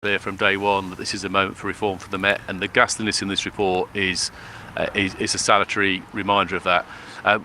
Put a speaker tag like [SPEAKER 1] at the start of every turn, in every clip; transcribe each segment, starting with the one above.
[SPEAKER 1] clear from day one that this is a moment for reform for the Met, and the ghastliness in this report is a salutary reminder of that.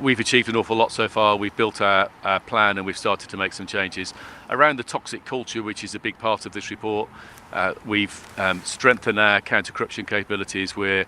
[SPEAKER 1] We've achieved an awful lot so far. We've built our plan and we've started to make some changes. Around the toxic culture, which is a big part of this report, we've strengthened our counter-corruption capabilities. We're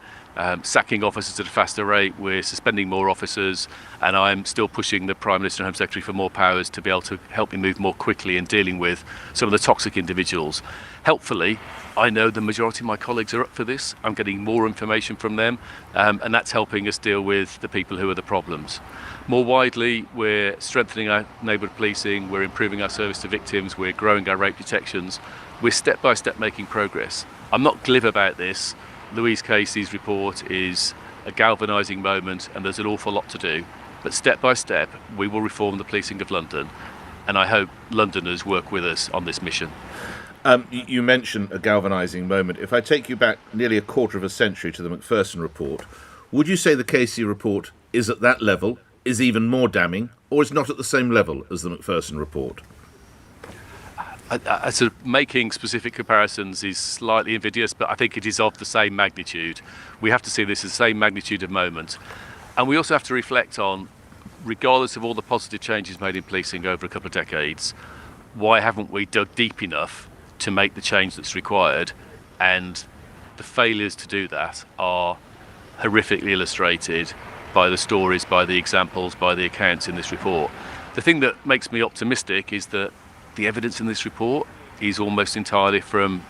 [SPEAKER 1] sacking officers at a faster rate, we're suspending more officers, and I'm still pushing the Prime Minister and Home Secretary for more powers to be able to help me move more quickly in dealing with some of the toxic individuals. Helpfully, I know the majority of my colleagues are up for this. I'm getting more information from them, and that's helping us deal with the people who are the problems. More widely, we're strengthening our neighbourhood policing, we're improving our service to victims, we're growing our rape detections. We're step by step making progress. I'm not glib about this. Louise Casey's report is a galvanising moment, and there's an awful lot to do. But step by step, we will reform the policing of London, and I hope Londoners work with us on this mission.
[SPEAKER 2] You mentioned a galvanising moment. If I take you back nearly a quarter of a century to the Macpherson report, would you say the Casey report is at that level, is even more damning, or is not at the same level as the Macpherson report?
[SPEAKER 1] Sort of making specific comparisons is slightly invidious, but I think it is of the same magnitude. We have to see this as the same magnitude of moment. And we also have to reflect on, regardless of all the positive changes made in policing over a couple of decades, why haven't we dug deep enough to make the change that's required? And the failures to do that are horrifically illustrated by the stories, by the examples, by the accounts in this report. The thing that makes me optimistic is that the evidence in this report is almost entirely from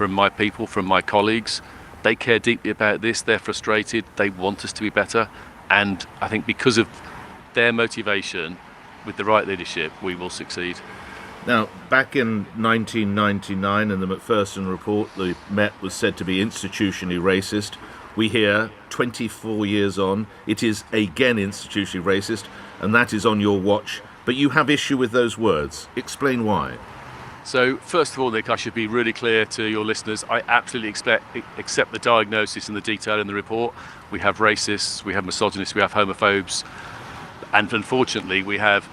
[SPEAKER 1] my people, from my colleagues. They care deeply about this, they're frustrated, they want us to be better, and I think because of their motivation, with the right leadership, we will succeed.
[SPEAKER 2] Now, back in 1999 in the Macpherson report, the Met was said to be institutionally racist. We hear, 24 years on, it is again institutionally racist, and that is on your watch. But you have issue with those words. Explain why.
[SPEAKER 1] So, first of all, Nick, I should be really clear to your listeners. I absolutely accept the diagnosis and the detail in the report. We have racists, we have misogynists, we have homophobes, and unfortunately we have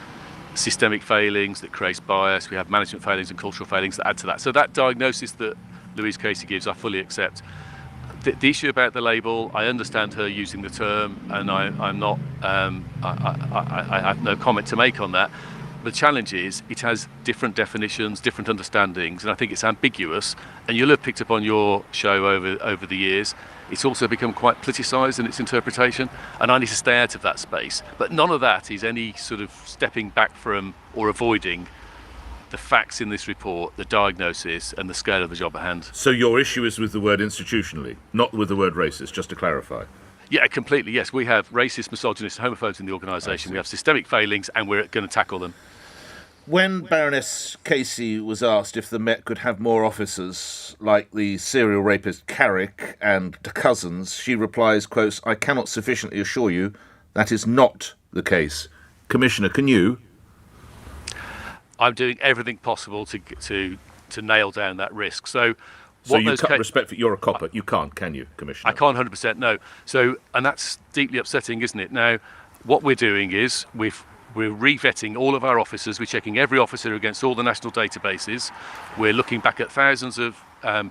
[SPEAKER 1] systemic failings that create bias, we have management failings and cultural failings that add to that. So that diagnosis that Louise Casey gives, I fully accept. The issue about the label, I understand her using the term, and I have no comment to make on that. The challenge is it has different definitions, different understandings, and I think it's ambiguous. And you'll have picked up on your show over the years, it's also become quite politicised in its interpretation, and I need to stay out of that space. But none of that is any sort of stepping back from or avoiding the facts in this report, the diagnosis, and the scale of the job at hand.
[SPEAKER 2] So your issue is with the word institutionally, not with the word racist, just to clarify?
[SPEAKER 1] Yeah, completely, yes. We have racist, misogynist, homophobes in the organisation. We have systemic failings, and we're going to tackle them.
[SPEAKER 2] When Baroness Casey was asked if the Met could have more officers like the serial rapist Carrick and Cousins, she replies, quote, "I cannot sufficiently assure you that is not the case." Commissioner, can you?
[SPEAKER 1] I'm doing everything possible to nail down that risk. So
[SPEAKER 2] you can't, respect for you're a copper. You can't, can you, Commissioner?
[SPEAKER 1] I can't 100%, no. So, and that's deeply upsetting, isn't it? Now, what we're doing is we're re-vetting all of our officers. We're checking every officer against all the national databases. We're looking back at thousands of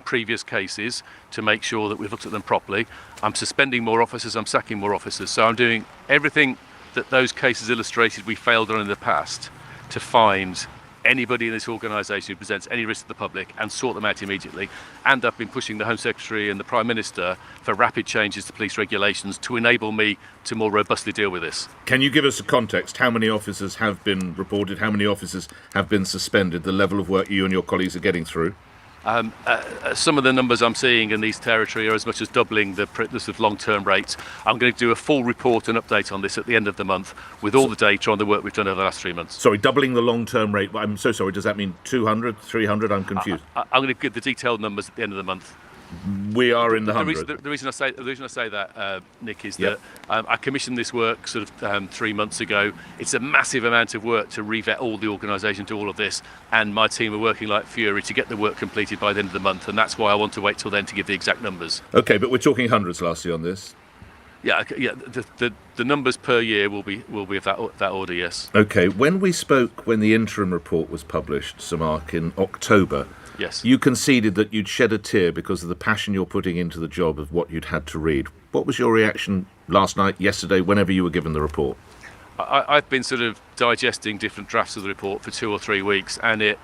[SPEAKER 1] previous cases to make sure that we've looked at them properly. I'm suspending more officers. I'm sacking more officers. So I'm doing everything that those cases illustrated we failed on in the past to find anybody in this organisation who presents any risk to the public and sort them out immediately. And I've been pushing the Home Secretary and the Prime Minister for rapid changes to police regulations to enable me to more robustly deal with this.
[SPEAKER 2] Can you give us a context? How many officers have been reported? How many officers have been suspended? The level of work you and your colleagues are getting through?
[SPEAKER 1] Some of the numbers I'm seeing in these territory are as much as doubling the sort of long-term rates. I'm going to do a full report and update on this at the end of the month with all the data on the work we've done over the last 3 months.
[SPEAKER 2] Sorry, doubling the long-term rate. I'm so sorry. Does that mean 200, 300? I'm confused.
[SPEAKER 1] I'm going to give the detailed numbers at the end of the month.
[SPEAKER 2] We are in the 100.
[SPEAKER 1] The reason I say that, Nick, is that I commissioned this work sort of 3 months ago. It's a massive amount of work to revet all the organisation to all of this, and my team are working like fury to get the work completed by the end of the month, and that's why I want to wait till then to give the exact numbers.
[SPEAKER 2] Okay, but we're talking hundreds lastly on this.
[SPEAKER 1] Yeah. The numbers per year will be of that order. Yes.
[SPEAKER 2] Okay. When we spoke, when the interim report was published, Sir Mark, in October,
[SPEAKER 1] Yes.
[SPEAKER 2] You conceded that you'd shed a tear because of the passion you're putting into the job of what you'd had to read. What was your reaction last night, yesterday, whenever you were given the report?
[SPEAKER 1] I've been sort of digesting different drafts of the report for 2 or 3 weeks, and it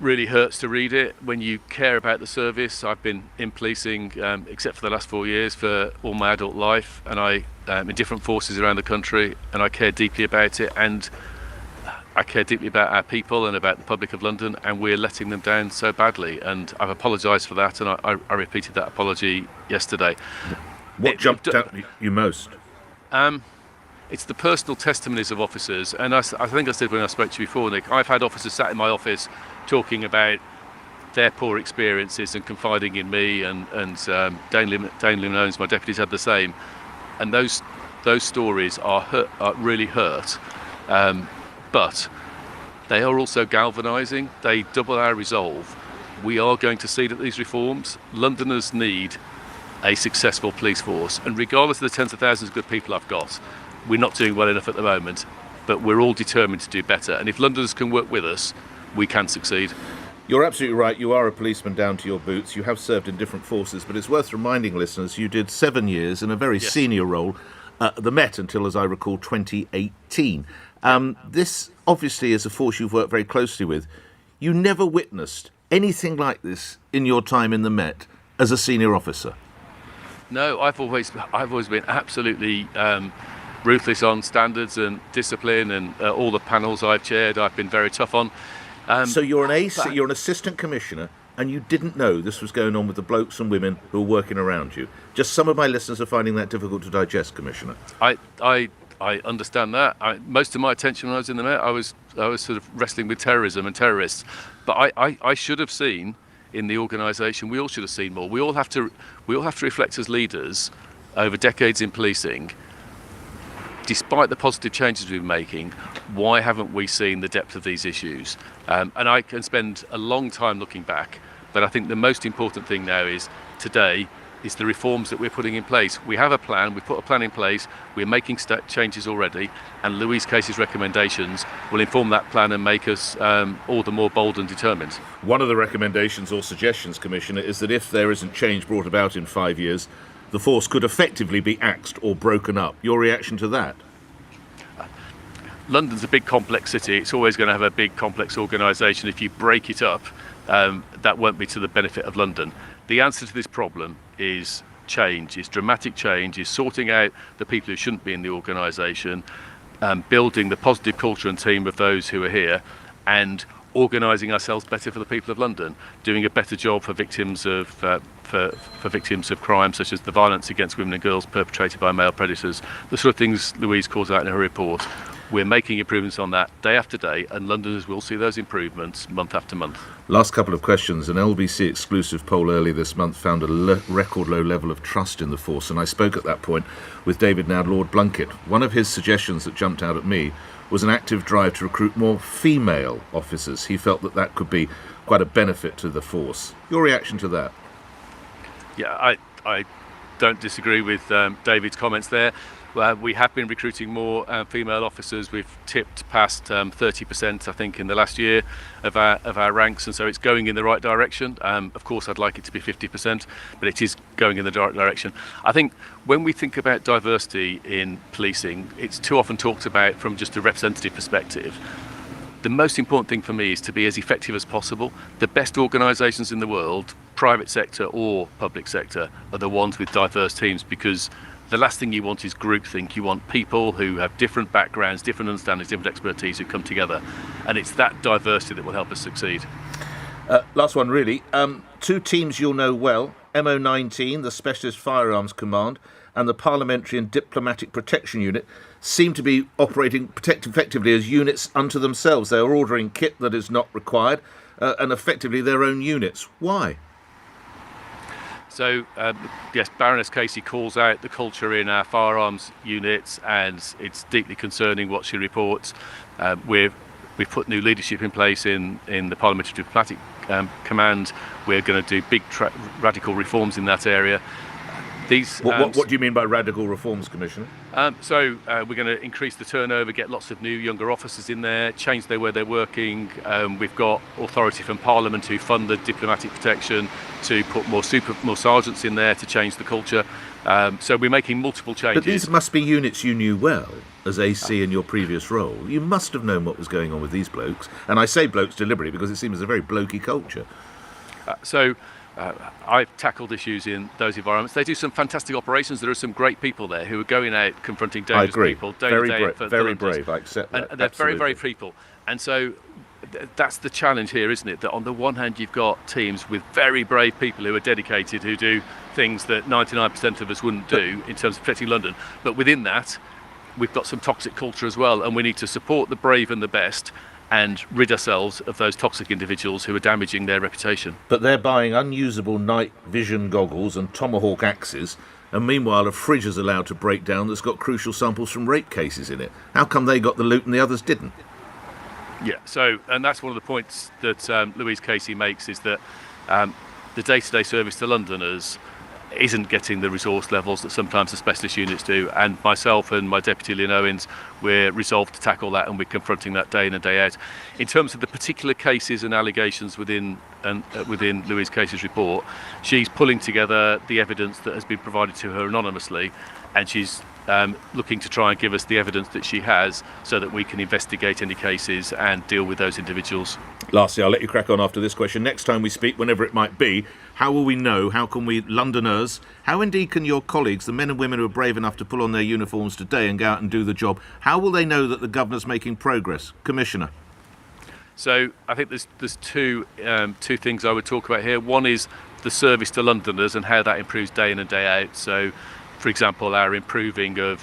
[SPEAKER 1] really hurts to read it when you care about the service. I've been in policing, except for the last 4 years, for all my adult life, and I in different forces around the country, and I care deeply about it, and I care deeply about our people and about the public of London, and we're letting them down so badly, and I've apologised for that, and I repeated that apology yesterday.
[SPEAKER 2] What jumped out at you most?
[SPEAKER 1] It's the personal testimonies of officers, and I think I said when I spoke to you before, Nick, I've had officers sat in my office talking about their poor experiences and confiding in me, and Dane Lim-Knowles, my deputies, had the same, and those stories are really hurt, but they are also galvanising. They double our resolve. We are going to see that these reforms, Londoners need a successful police force, and regardless of the tens of thousands of good people I've got, we're not doing well enough at the moment, but we're all determined to do better. And if Londoners can work with us, we can succeed.
[SPEAKER 2] You're absolutely right. You are a policeman down to your boots. You have served in different forces, but it's worth reminding listeners you did 7 years in a very senior role at the Met until, as I recall, 2018. This obviously is a force you've worked very closely with. You never witnessed anything like this in your time in the Met as a senior officer.
[SPEAKER 1] No, I've always been absolutely ruthless on standards and discipline, and all the panels I've chaired I've been very tough on.
[SPEAKER 2] So you're an ace, you're an assistant commissioner, and you didn't know this was going on with the blokes and women who are working around you. Just some of my listeners are finding that difficult to digest, Commissioner.
[SPEAKER 1] I understand that. Most of my attention when I was in the Met, I was sort of wrestling with terrorism and terrorists. But I should have seen in the organisation, we all should have seen more. We all have to reflect as leaders over decades in policing. Despite the positive changes we've been making, why haven't we seen the depth of these issues? And I can spend a long time looking back, but I think the most important thing now is today is the reforms that we're putting in place. We have a plan, we've put a plan in place, we're making changes already, and Louise Casey's recommendations will inform that plan and make us all the more bold and determined.
[SPEAKER 2] One of the recommendations or suggestions, Commissioner, is that if there isn't change brought about in 5 years, the force could effectively be axed or broken up. Your reaction to that?
[SPEAKER 1] London's a big complex city. It's always going to have a big complex organisation. If you break it up, that won't be to the benefit of London. The answer to this problem is change, is dramatic change, is sorting out the people who shouldn't be in the organisation, building the positive culture and team of those who are here, and organising ourselves better for the people of London, doing a better job for victims of for victims of crime, such as the violence against women and girls perpetrated by male predators, the sort of things Louise calls out in her report. We're making improvements on that day after day, and Londoners will see those improvements month after month.
[SPEAKER 2] Last couple of questions. An LBC exclusive poll early this month found a record low level of trust in the force, and I spoke at that point with David Now Lord Blunkett. One of his suggestions that jumped out at me was an active drive to recruit more female officers. He felt that could be quite a benefit to the force. Your reaction to that?
[SPEAKER 1] Yeah, I don't disagree with David's comments there. We have been recruiting more female officers. We've tipped past 30%, I think, in the last year of our ranks, and so it's going in the right direction. Of course, I'd like it to be 50%, but it is going in the right direction. I think when we think about diversity in policing, it's too often talked about from just a representative perspective. The most important thing for me is to be as effective as possible. The best organisations in the world, private sector or public sector, are the ones with diverse teams, because the last thing you want is groupthink. You want people who have different backgrounds, different understandings, different expertise who come together. And it's that diversity that will help us succeed.
[SPEAKER 2] Last one, really. Two teams you'll know well, MO19, the Specialist Firearms Command, and the Parliamentary and Diplomatic Protection Unit, seem to be operating effectively as units unto themselves. They are ordering kit that is not required, and effectively their own units. Why?
[SPEAKER 1] So, yes, Baroness Casey calls out the culture in our firearms units, and it's deeply concerning what she reports. We've put new leadership in place in the Parliamentary Diplomatic Command. We're going to do big radical reforms in that area. These,
[SPEAKER 2] What do you mean by radical reforms, Commissioner?
[SPEAKER 1] We're going to increase the turnover, get lots of new younger officers in there, change the way they're working. We've got authority from Parliament to fund the diplomatic protection, to put more sergeants in there to change the culture. So we're making multiple changes.
[SPEAKER 2] But these must be units you knew well as AC in your previous role. You must have known what was going on with these blokes. And I say blokes deliberately because it seems a very blokey culture.
[SPEAKER 1] I've tackled issues in those environments. They do some fantastic operations. There are some great people there who are going out confronting dangerous people day to day.
[SPEAKER 2] Very brave, I accept that.
[SPEAKER 1] And they're very brave people. And so that's the challenge here, isn't it? That on the one hand, you've got teams with very brave people who are dedicated, who do things that 99% of us wouldn't do in terms of protecting London. But within that, we've got some toxic culture as well, and we need to support the brave and the best and rid ourselves of those toxic individuals who are damaging their reputation.
[SPEAKER 2] But they're buying unusable night vision goggles and tomahawk axes, and meanwhile a fridge is allowed to break down that's got crucial samples from rape cases in it. How come they got the loot and the others didn't?
[SPEAKER 1] Yeah, and that's one of the points that Louise Casey makes, is that the day-to-day service to Londoners isn't getting the resource levels that sometimes the specialist units do, and myself and my deputy Lynn Owens, we're resolved to tackle that, and we're confronting that day in and day out. In terms of the particular cases and allegations within Louise Casey's report, she's pulling together the evidence that has been provided to her anonymously, and she's looking to try and give us the evidence that she has so that we can investigate any cases and deal with those individuals.
[SPEAKER 2] Lastly, I'll let you crack on after this question. Next time we speak, whenever it might be, how will we know, how can we, Londoners, how indeed can your colleagues, the men and women who are brave enough to pull on their uniforms today and go out and do the job, how will they know that the governor's making progress? Commissioner.
[SPEAKER 1] So I think there's two things I would talk about here. One is the service to Londoners and how that improves day in and day out. So, for example, our improving of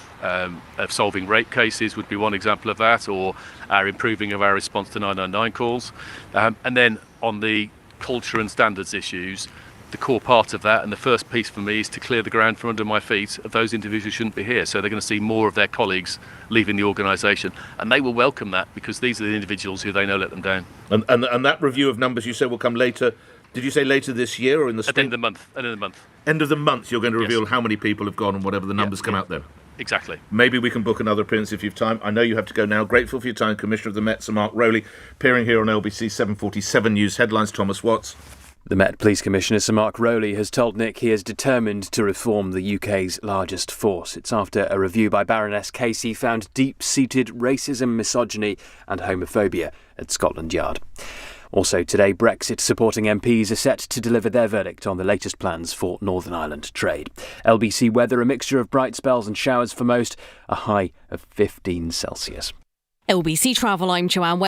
[SPEAKER 1] solving rape cases would be one example of that, or our improving of our response to 999 calls. And then on the culture and standards issues, the core part of that, and the first piece for me, is to clear the ground from under my feet of those individuals who shouldn't be here. So they're going to see more of their colleagues leaving the organisation, and they will welcome that, because these are the individuals who they know let them down.
[SPEAKER 2] And that review of numbers you said will come later. Did you say later this year or in the spring?
[SPEAKER 1] At the end of the month.
[SPEAKER 2] End of the month, you're going to reveal
[SPEAKER 1] Yes.
[SPEAKER 2] how many people have gone and whatever the numbers come out then.
[SPEAKER 1] Exactly.
[SPEAKER 2] Maybe we can book another appearance if you've time. I know you have to go now. Grateful for your time, Commissioner of the Met, Sir Mark Rowley, appearing here on LBC 747 News Headlines. Thomas Watts.
[SPEAKER 3] The Met Police Commissioner, Sir Mark Rowley, has told Nick he is determined to reform the UK's largest force. It's after a review by Baroness Casey found deep-seated racism, misogyny and homophobia at Scotland Yard. Also today, Brexit-supporting MPs are set to deliver their verdict on the latest plans for Northern Ireland trade. LBC weather, a mixture of bright spells and showers for most, a high of 15 Celsius.
[SPEAKER 4] LBC Travel, I'm Joanne.